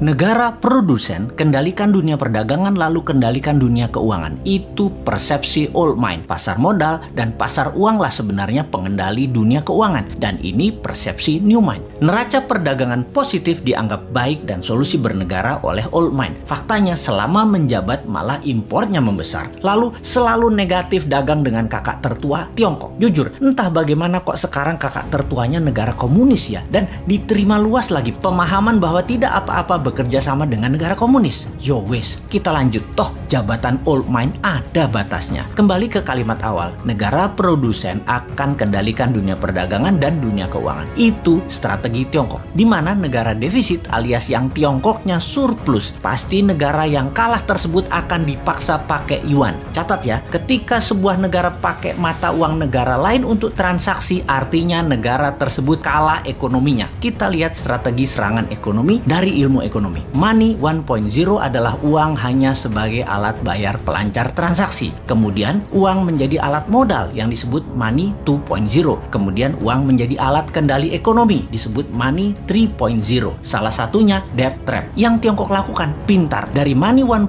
Negara produsen kendalikan dunia perdagangan lalu kendalikan dunia keuangan. Itu persepsi old mind. Pasar modal dan pasar uang lah sebenarnya pengendali dunia keuangan. Dan ini persepsi new mind. Neraca perdagangan positif dianggap baik dan solusi bernegara oleh old mind. Faktanya selama menjabat malah impornya membesar. Lalu selalu negatif dagang dengan kakak tertua Tiongkok. Jujur, entah bagaimana kok sekarang kakak tertuanya negara komunis ya. Dan diterima luas lagi pemahaman bahwa tidak apa-apa bekerja sama dengan negara komunis. Yo wes, kita lanjut. Toh jabatan old mind ada batasnya. Kembali ke kalimat awal, negara produsen akan kendalikan dunia perdagangan dan dunia keuangan. Itu strategi Tiongkok. Di mana negara defisit alias yang Tiongkoknya surplus, pasti negara yang kalah tersebut akan dipaksa pakai yuan. Catat ya, ketika sebuah negara pakai mata uang negara lain untuk transaksi, artinya negara tersebut kalah ekonominya. Kita lihat strategi serangan ekonomi dari ilmu ekonomi. Money 1.0 adalah uang hanya sebagai alat bayar pelancar transaksi. Kemudian uang menjadi alat modal yang disebut money 2.0. Kemudian uang menjadi alat kendali ekonomi disebut money 3.0. Salah satunya debt trap. Yang Tiongkok lakukan pintar. Dari money 1.0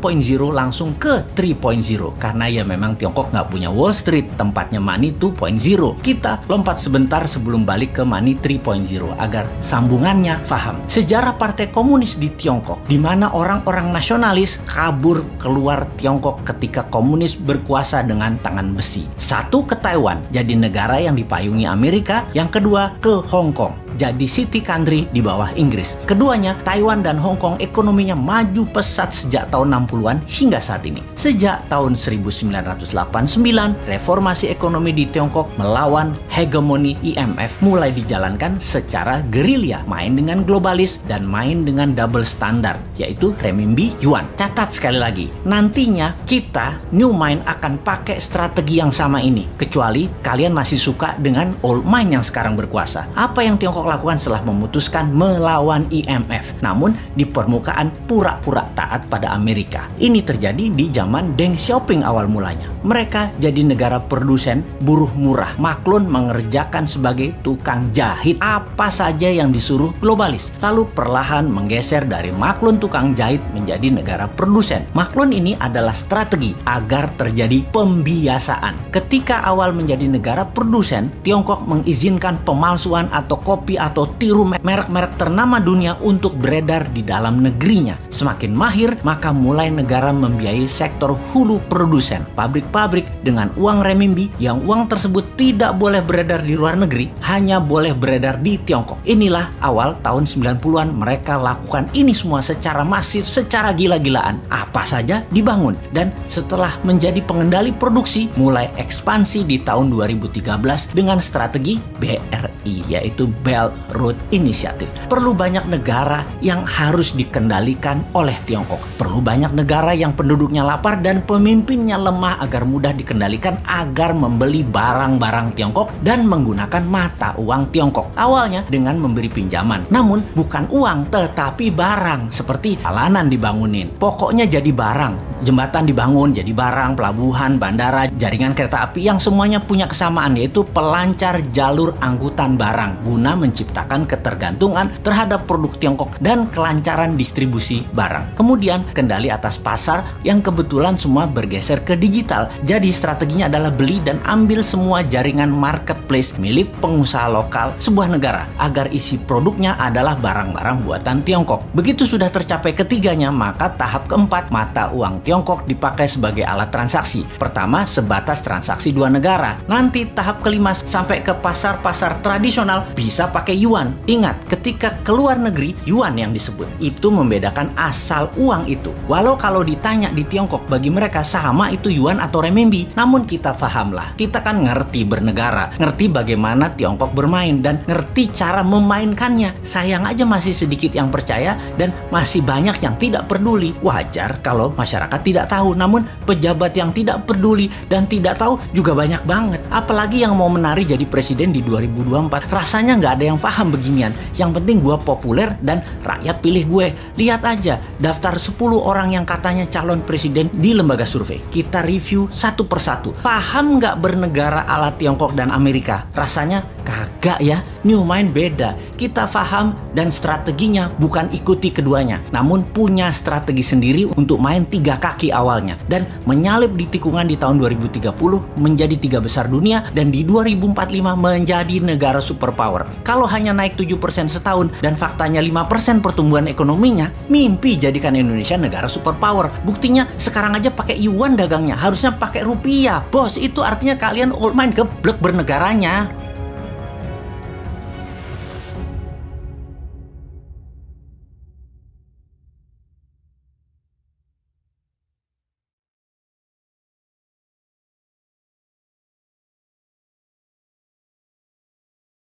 langsung ke 3.0. Karena ya memang Tiongkok nggak punya Wall Street, tempatnya money 2.0. Kita lompat sebentar sebelum balik ke money 3.0 agar sambungannya paham. Sejarah Partai Komunis di Tiongkok, di mana orang-orang nasionalis kabur keluar Tiongkok ketika komunis berkuasa dengan tangan besi. Satu ke Taiwan, jadi negara yang dipayungi Amerika. Yang kedua ke Hong Kong, jadi city country di bawah Inggris. Keduanya, Taiwan dan Hong Kong ekonominya maju pesat sejak tahun 60-an hingga saat ini. Sejak tahun 1989, reformasi ekonomi di Tiongkok melawan hegemoni IMF mulai dijalankan secara gerilya, main dengan globalis dan main dengan double standard, yaitu renminbi yuan. Catat sekali lagi, nantinya kita new mind akan pakai strategi yang sama ini, kecuali kalian masih suka dengan old mind yang sekarang berkuasa. Apa yang Tiongkok lakukan setelah memutuskan melawan IMF, namun di permukaan pura-pura taat pada Amerika? Ini terjadi di zaman Deng Xiaoping awal mulanya. Mereka jadi negara produsen buruh murah. Maklun mengerjakan sebagai tukang jahit apa saja yang disuruh globalis. Lalu perlahan menggeser dari maklun tukang jahit menjadi negara produsen. Maklun ini adalah strategi agar terjadi pembiasaan. Ketika awal menjadi negara produsen, Tiongkok mengizinkan pemalsuan atau kopi atau tiru merek-merek ternama dunia untuk beredar di dalam negerinya. Semakin mahir, maka mulai negara membiayai sektor hulu produsen, pabrik-pabrik dengan uang renminbi yang uang tersebut tidak boleh beredar di luar negeri, hanya boleh beredar di Tiongkok. Inilah awal tahun 90-an mereka lakukan ini semua secara masif, secara gila-gilaan. Apa saja dibangun. Dan setelah menjadi pengendali produksi, mulai ekspansi di tahun 2013 dengan strategi BRI, yaitu Belt Road Initiative. Perlu banyak negara yang harus dikendalikan oleh Tiongkok. Perlu banyak negara yang penduduknya lapar dan pemimpinnya lemah agar mudah dikendalikan agar membeli barang-barang Tiongkok dan menggunakan mata uang Tiongkok. Awalnya dengan memberi pinjaman, namun bukan uang tetapi barang, seperti jalanan dibangunin. Pokoknya jadi barang. Jembatan dibangun jadi barang, pelabuhan, bandara, jaringan kereta api yang semuanya punya kesamaan, yaitu pelancar jalur angkutan barang guna menciptakan ketergantungan terhadap produk Tiongkok dan kelancaran distribusi barang. Kemudian kendali atas pasar yang kebetulan semua bergeser ke digital. Jadi strateginya adalah beli dan ambil semua jaringan marketplace milik pengusaha lokal sebuah negara agar isi produknya adalah barang-barang buatan Tiongkok. Begitu sudah tercapai ketiganya, maka tahap keempat, mata uang Tiongkok dipakai sebagai alat transaksi. Pertama, sebatas transaksi dua negara. Nanti tahap kelima sampai ke pasar-pasar tradisional bisa pakai yuan. Ingat, ketika keluar negeri, yuan yang disebut. Itu membedakan asal uang itu. Walau kalau ditanya di Tiongkok, bagi mereka sama itu yuan atau renminbi. Namun kita pahamlah, kita kan ngerti bernegara, ngerti bagaimana Tiongkok bermain, dan ngerti cara memainkannya. Sayang aja masih sedikit yang percaya dan masih banyak yang tidak peduli. Wajar kalau masyarakat tidak tahu, namun pejabat yang tidak peduli dan tidak tahu juga banyak banget. Apalagi yang mau menari jadi presiden di 2024. Rasanya nggak ada yang paham beginian. Yang penting gue populer dan rakyat pilih gue. Lihat aja daftar 10 orang yang katanya calon presiden di lembaga survei. Kita review satu persatu. Paham nggak bernegara ala Tiongkok dan Amerika? Rasanya Kagak ya, New Mind beda. Kita paham dan strateginya bukan ikuti keduanya, namun punya strategi sendiri untuk main 3 kaki awalnya dan menyalip di tikungan di tahun 2030 menjadi 3 besar dunia dan di 2045 menjadi negara superpower. Kalau hanya naik 7% setahun dan faktanya 5% pertumbuhan ekonominya, mimpi jadikan Indonesia negara superpower. Buktinya sekarang aja pakai yuan dagangnya, harusnya pakai rupiah. Bos, itu artinya kalian old mind geblek bernegaranya.